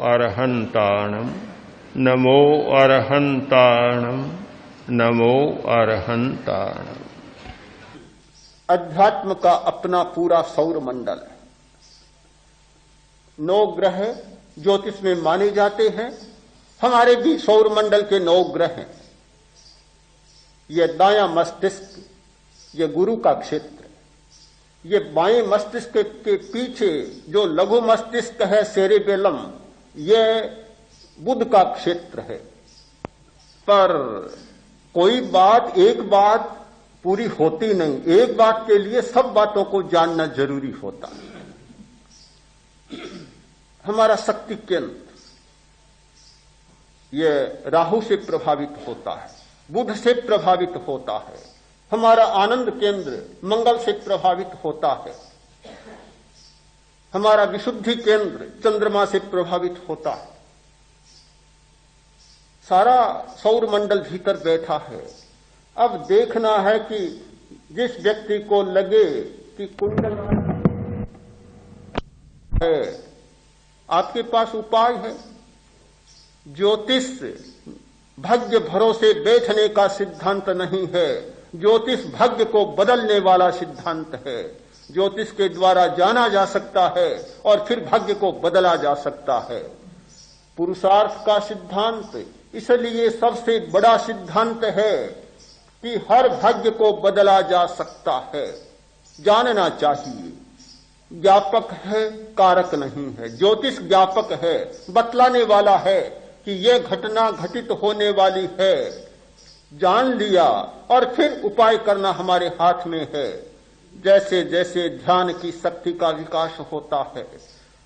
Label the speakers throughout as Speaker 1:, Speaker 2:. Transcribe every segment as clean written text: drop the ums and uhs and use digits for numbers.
Speaker 1: अरहंताणम नमो अरहंताणम नमो अरहंताणम।
Speaker 2: अध्यात्म का अपना पूरा सौर मंडल है। 9 ग्रह ज्योतिष में माने जाते हैं। हमारे भी सौर मंडल के 9 ग्रह हैं। ये दायां मस्तिष्क, ये गुरु का क्षेत्र, ये बाएं मस्तिष्क के पीछे जो लघु मस्तिष्क है सेरेबेलम, ये बुध का क्षेत्र है। पर कोई बात एक बात पूरी होती नहीं। एक बात के लिए सब बातों को जानना जरूरी होता है। हमारा शक्ति केंद्र ये राहु से प्रभावित होता है, बुध से प्रभावित होता है। हमारा आनंद केंद्र मंगल से प्रभावित होता है। हमारा विशुद्धि केंद्र चंद्रमा से प्रभावित होता है। सारा सौर मंडल भीतर बैठा है। अब देखना है कि जिस व्यक्ति को लगे कि कुंडल है, आपके पास उपाय है। ज्योतिष भाग्य भरोसे बैठने का सिद्धांत नहीं है। ज्योतिष भाग्य को बदलने वाला सिद्धांत है। ज्योतिष के द्वारा जाना जा सकता है और फिर भाग्य को बदला जा सकता है। पुरुषार्थ का सिद्धांत इसलिए सबसे बड़ा सिद्धांत है कि हर भाग्य को बदला जा सकता है। जानना चाहिए। ज्ञापक है, कारक नहीं है। ज्योतिष ज्ञापक है, बतलाने वाला है कि यह घटना घटित होने वाली है। जान लिया और फिर उपाय करना हमारे हाथ में है। जैसे जैसे ध्यान की शक्ति का विकास होता है,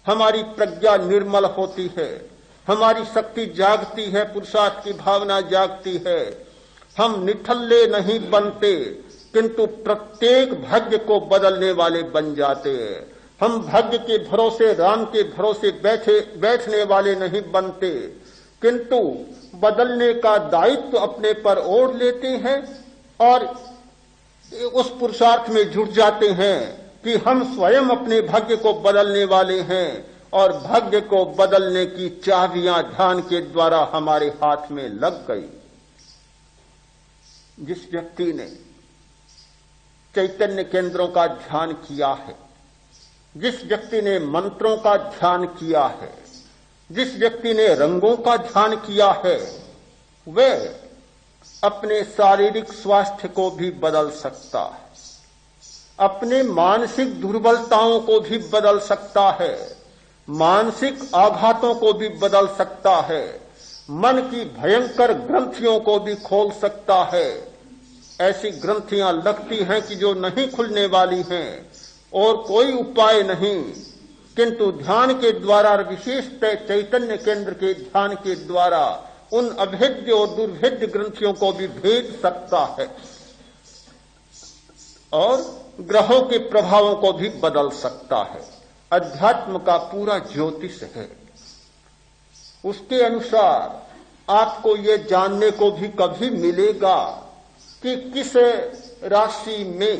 Speaker 2: हमारी प्रज्ञा निर्मल होती है, हमारी शक्ति जागती है, पुरुषार्थ की भावना जागती है। हम निठल्ले नहीं बनते, किंतु प्रत्येक भाग्य को बदलने वाले बन जाते हैं। हम भाग्य के भरोसे, राम के भरोसे बैठने वाले नहीं बनते, किंतु बदलने का दायित्व अपने पर ओढ़ लेते हैं और उस पुरुषार्थ में जुट जाते हैं कि हम स्वयं अपने भाग्य को बदलने वाले हैं और भाग्य को बदलने की चाबियां ध्यान के द्वारा हमारे हाथ में लग गई। जिस व्यक्ति ने चैतन्य केंद्रों का ध्यान किया है, जिस व्यक्ति ने मंत्रों का ध्यान किया है, जिस व्यक्ति ने रंगों का ध्यान किया है, वह अपने शारीरिक स्वास्थ्य को भी बदल सकता है, अपने मानसिक दुर्बलताओं को भी बदल सकता है, मानसिक आघातों को भी बदल सकता है, मन की भयंकर ग्रंथियों को भी खोल सकता है। ऐसी ग्रंथियां लगती हैं कि जो नहीं खुलने वाली हैं और कोई उपाय नहीं, किंतु ध्यान के द्वारा, विशेषतः चैतन्य केंद्र के ध्यान के द्वारा उन अभेद्य और दुर्भेद्य ग्रंथियों को भी भेद सकता है और ग्रहों के प्रभावों को भी बदल सकता है। अध्यात्म का पूरा ज्योतिष है। उसके अनुसार आपको ये जानने को भी कभी मिलेगा कि किस राशि में,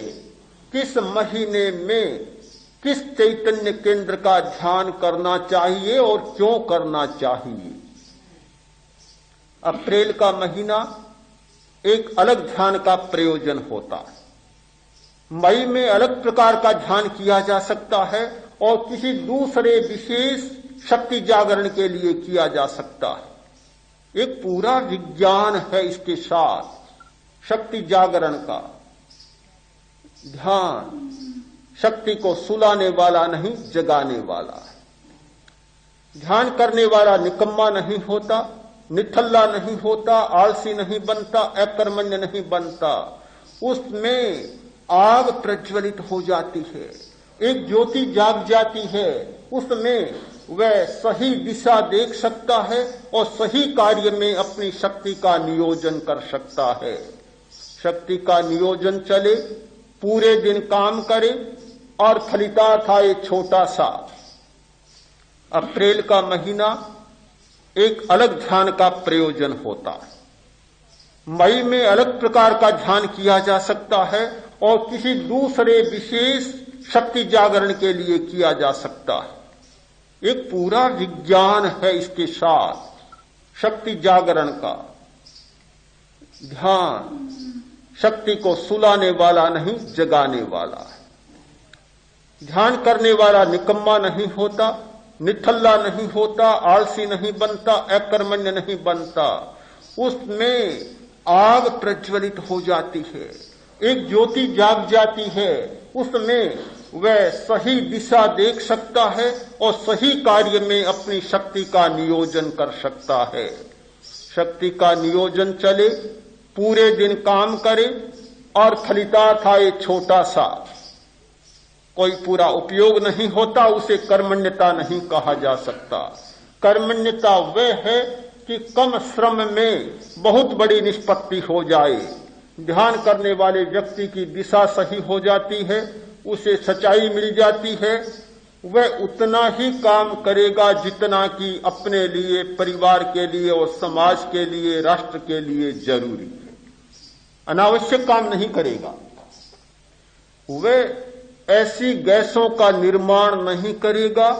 Speaker 2: किस महीने में किस चैतन्य केंद्र का ध्यान करना चाहिए और क्यों करना चाहिए। अप्रैल का महीना एक अलग ध्यान का प्रयोजन होता है। मई में अलग प्रकार का ध्यान किया जा सकता है और किसी दूसरे विशेष शक्ति जागरण के लिए किया जा सकता है। एक पूरा विज्ञान है इसके साथ। शक्ति जागरण का ध्यान शक्ति को सुलाने वाला नहीं, जगाने वाला है। ध्यान करने वाला निकम्मा नहीं होता, निठल्ला नहीं होता, आलसी नहीं बनता, अकर्मण्य नहीं बनता। उसमें आग प्रज्वलित हो जाती है, एक ज्योति जाग जाती है। उसमें वह सही दिशा देख सकता है और सही कार्य में अपनी शक्ति का नियोजन कर सकता है। शक्ति का नियोजन चले, पूरे दिन काम करे और फलितार्थ आए छोटा सा। अप्रैल का महीना एक अलग ध्यान का प्रयोजन होता है। मई में अलग प्रकार का ध्यान किया जा सकता है और किसी दूसरे विशेष शक्ति जागरण के लिए किया जा सकता है। एक पूरा विज्ञान है इसके साथ। शक्ति जागरण का ध्यान शक्ति को सुलाने वाला नहीं, जगाने वाला है। ध्यान करने वाला निकम्मा नहीं होता, निठल्ला नहीं होता, आलसी नहीं बनता, अकर्मण्य नहीं बनता। उसमें आग प्रज्वलित हो जाती है, एक ज्योति जाग जाती है। उसमें वह सही दिशा देख सकता है और सही कार्य में अपनी शक्ति का नियोजन कर सकता है। शक्ति का नियोजन चले, पूरे दिन काम करे और फलितार्थ आए छोटा सा, कोई पूरा उपयोग नहीं होता, उसे कर्मण्यता नहीं कहा जा सकता। कर्मण्यता वह है कि कम श्रम में बहुत बड़ी निष्पत्ति हो जाए। ध्यान करने वाले व्यक्ति की दिशा सही हो जाती है, उसे सच्चाई मिल जाती है। वह उतना ही काम करेगा जितना कि अपने लिए, परिवार के लिए और समाज के लिए, राष्ट्र के लिए जरूरी है। अनावश्यक काम नहीं करेगा। वह ऐसी गैसों का निर्माण नहीं करेगा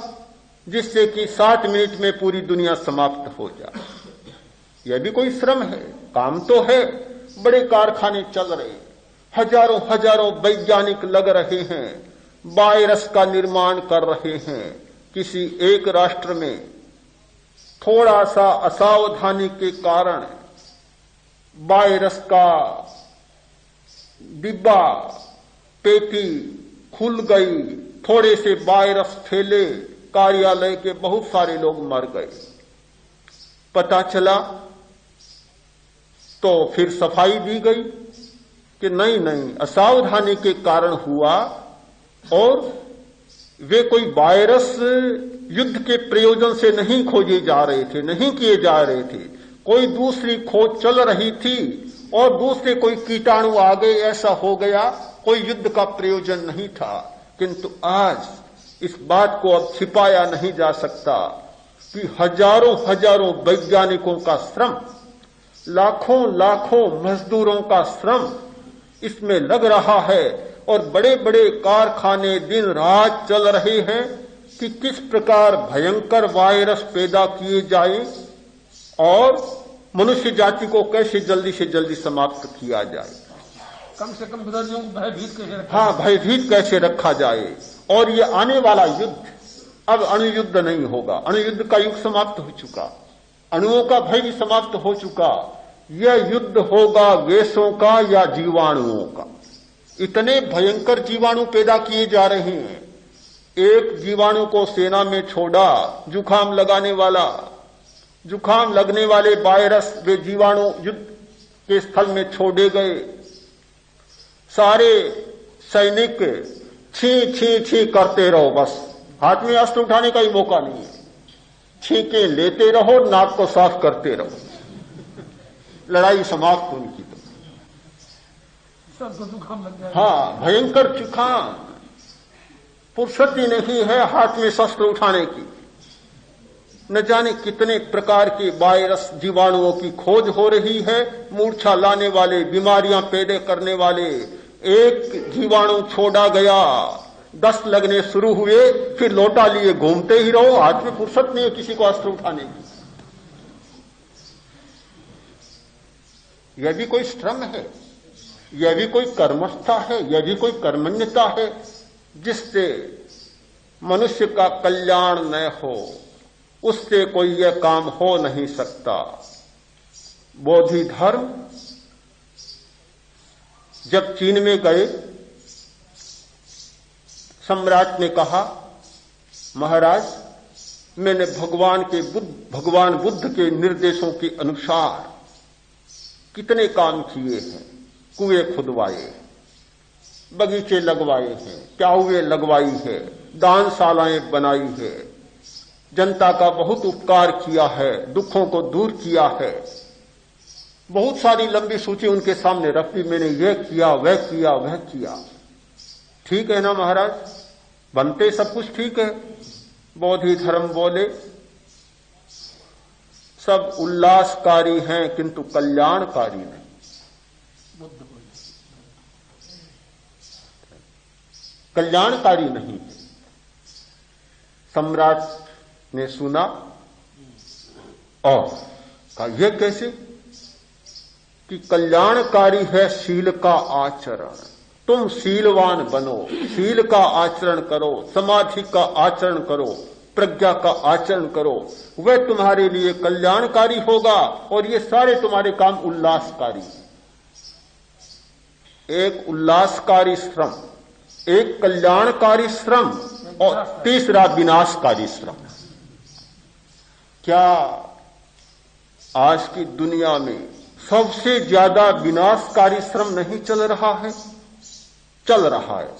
Speaker 2: जिससे कि 60 मिनट में पूरी दुनिया समाप्त हो जाए। यह भी कोई श्रम है, काम तो है। बड़े कारखाने चल रहे हैं, हजारों हजारों वैज्ञानिक लग रहे हैं, वायरस का निर्माण कर रहे हैं। किसी एक राष्ट्र में थोड़ा सा असावधानी के कारण वायरस का डिब्बा, पेटी खुल गई, थोड़े से वायरस फैले, कार्यालय के बहुत सारे लोग मर गए। पता चला तो फिर सफाई दी गई कि नहीं, असावधानी के कारण हुआ और वे कोई वायरस युद्ध के प्रयोजन से नहीं खोजे जा रहे थे, नहीं किए जा रहे थे। कोई दूसरी खोज चल रही थी और दूसरे कोई कीटाणु आ गए, ऐसा हो गया। कोई युद्ध का प्रयोजन नहीं था। किंतु आज इस बात को अब छिपाया नहीं जा सकता कि हजारों हजारों वैज्ञानिकों का श्रम, लाखों लाखों मजदूरों का श्रम इसमें लग रहा है और बड़े बड़े कारखाने दिन रात चल रहे हैं कि किस प्रकार भयंकर वायरस पैदा किए जाए और मनुष्य जाति को कैसे जल्दी से जल्दी समाप्त किया जाए।
Speaker 3: कम से कम विरोधियों को भयभीत कैसे रखा
Speaker 2: हाँ, भयभीत कैसे रखा जाए। और ये आने वाला युद्ध अब अणुयुद्ध नहीं होगा। अणुयुद्ध का युग समाप्त हो चुका, अणुओं का भय भी समाप्त हो चुका। यह युद्ध होगा गैसों का या जीवाणुओं का। इतने भयंकर जीवाणु पैदा किए जा रहे हैं। एक जीवाणु को सेना में छोड़ा, जुकाम लगाने वाला, जुकाम लगने वाले वायरस वे जीवाणु युद्ध के स्थल में छोड़े गए। सारे सैनिक छी छी छी करते रहो, बस हाथ में अस्त्र उठाने का ही मौका नहीं है। छींके लेते रहो, नाक को साफ करते रहो, लड़ाई समाप्त उनकी तो।
Speaker 3: सबको जुकाम लग जाए।
Speaker 2: हाँ, भयंकर जुकाम, फुर्सत ही नहीं है हाथ में शस्त्र उठाने की। न जाने कितने प्रकार के वायरस जीवाणुओं की खोज हो रही है। मूर्छा लाने वाले, बीमारियां पैदा करने वाले। एक जीवाणु छोड़ा गया, 10 लगने शुरू हुए, फिर लोटा लिए घूमते ही रहो। हाथ में फुर्सत नहीं है किसी को अस्त्र उठाने की। यह भी कोई श्रम है, यह भी कोई कर्मस्था है, यह भी कोई कर्मण्यता है जिससे मनुष्य का कल्याण न हो। उससे कोई यह काम हो नहीं सकता। बोधि धर्म जब चीन में गए, सम्राट ने कहा, महाराज मैंने भगवान बुद्ध के निर्देशों के अनुसार कितने काम किए हैं। कुएं खुदवाए, बगीचे लगवाए हैं, प्याऊए लगवाई है, दानशालाएं बनाई है, जनता का बहुत उपकार किया है, दुखों को दूर किया है। बहुत सारी लंबी सूची उनके सामने रख दी, मैंने यह किया, वह किया, वह किया। ठीक है ना महाराज, बनते सब कुछ ठीक है। बोधि धर्म बोले सब उल्लासकारी हैं किंतु कल्याणकारी नहीं। कल्याणकारी नहीं। सम्राट ने सुना और कहा यह कैसे कि कल्याणकारी है शील का आचरण। तुम शीलवान बनो, शील का आचरण करो, समाधि का आचरण करो, प्रज्ञा का आचरण करो, वह तुम्हारे लिए कल्याणकारी होगा और ये सारे तुम्हारे काम उल्लासकारी। एक उल्लासकारी श्रम, एक कल्याणकारी श्रम और तीसरा विनाशकारी श्रम। क्या आज की दुनिया में सबसे ज्यादा विनाशकारी श्रम नहीं चल रहा है? चल रहा है,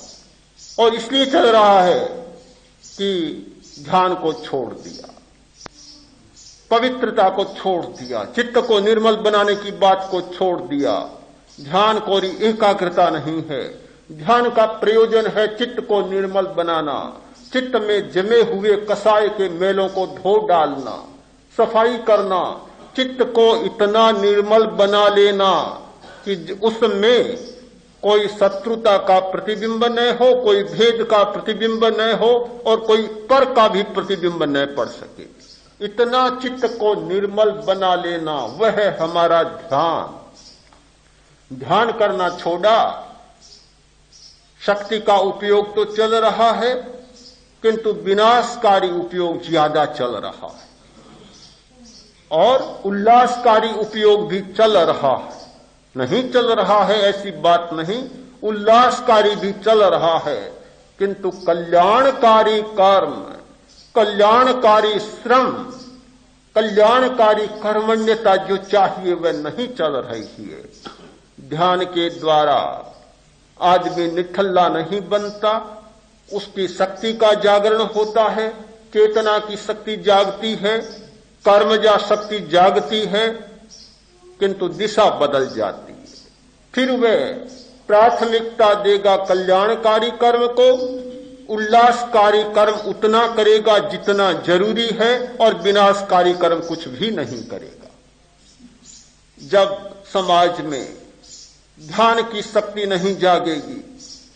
Speaker 2: और इसलिए चल रहा है कि ध्यान को छोड़ दिया, पवित्रता को छोड़ दिया, चित्त को निर्मल बनाने की बात को छोड़ दिया। ध्यान को एकाग्रता नहीं है। ध्यान का प्रयोजन है चित्त को निर्मल बनाना, चित्त में जमे हुए कसाय के मेलों को धो डालना, सफाई करना, चित्त को इतना निर्मल बना लेना कि उसमें कोई शत्रुता का प्रतिबिंब न हो, कोई भेद का प्रतिबिंब न हो और कोई पर का भी प्रतिबिंब न पड़ सके। इतना चित्त को निर्मल बना लेना, वह है हमारा ध्यान। ध्यान करना छोड़ा, शक्ति का उपयोग तो चल रहा है किंतु विनाशकारी उपयोग ज्यादा चल रहा है और उल्लासकारी उपयोग भी चल रहा है। नहीं चल रहा है ऐसी बात नहीं, उल्लासकारी भी चल रहा है, किंतु कल्याणकारी कर्म, कल्याणकारी श्रम, कल्याणकारी कर्मण्यता जो चाहिए वह नहीं चल रही है। ध्यान के द्वारा आदमी निठल्ला नहीं बनता, उसकी शक्ति का जागरण होता है, चेतना की शक्ति जागती है, कर्मजा शक्ति जागती है, किंतु दिशा बदल जाती है। फिर वह प्राथमिकता देगा कल्याणकारी कर्म को, उल्लासकारी कर्म उतना करेगा जितना जरूरी है और विनाशकारी कर्म कुछ भी नहीं करेगा। जब समाज में ध्यान की शक्ति नहीं जागेगी,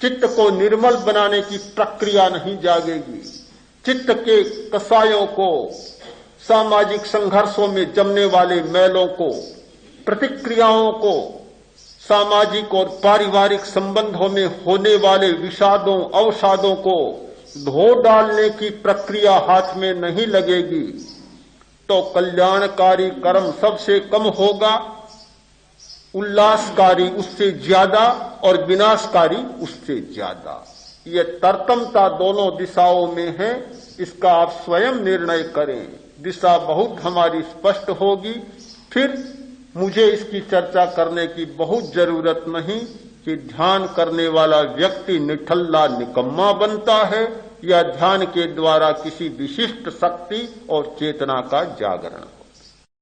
Speaker 2: चित्त को निर्मल बनाने की प्रक्रिया नहीं जागेगी, चित्त के कसायों को, सामाजिक संघर्षों में जमने वाले मेलों को, प्रतिक्रियाओं को, सामाजिक और पारिवारिक संबंधों में होने वाले विषादों अवसादों को धो डालने की प्रक्रिया हाथ में नहीं लगेगी तो कल्याणकारी कर्म सबसे कम होगा, उल्लासकारी उससे ज्यादा और विनाशकारी उससे ज्यादा। ये तरतमता दोनों दिशाओं में है, इसका आप स्वयं निर्णय करें। दिशा बहुत हमारी स्पष्ट होगी, फिर मुझे इसकी चर्चा करने की बहुत जरूरत नहीं कि ध्यान करने वाला व्यक्ति निठल्ला निकम्मा बनता है या ध्यान के द्वारा किसी विशिष्ट शक्ति और चेतना का जागरण।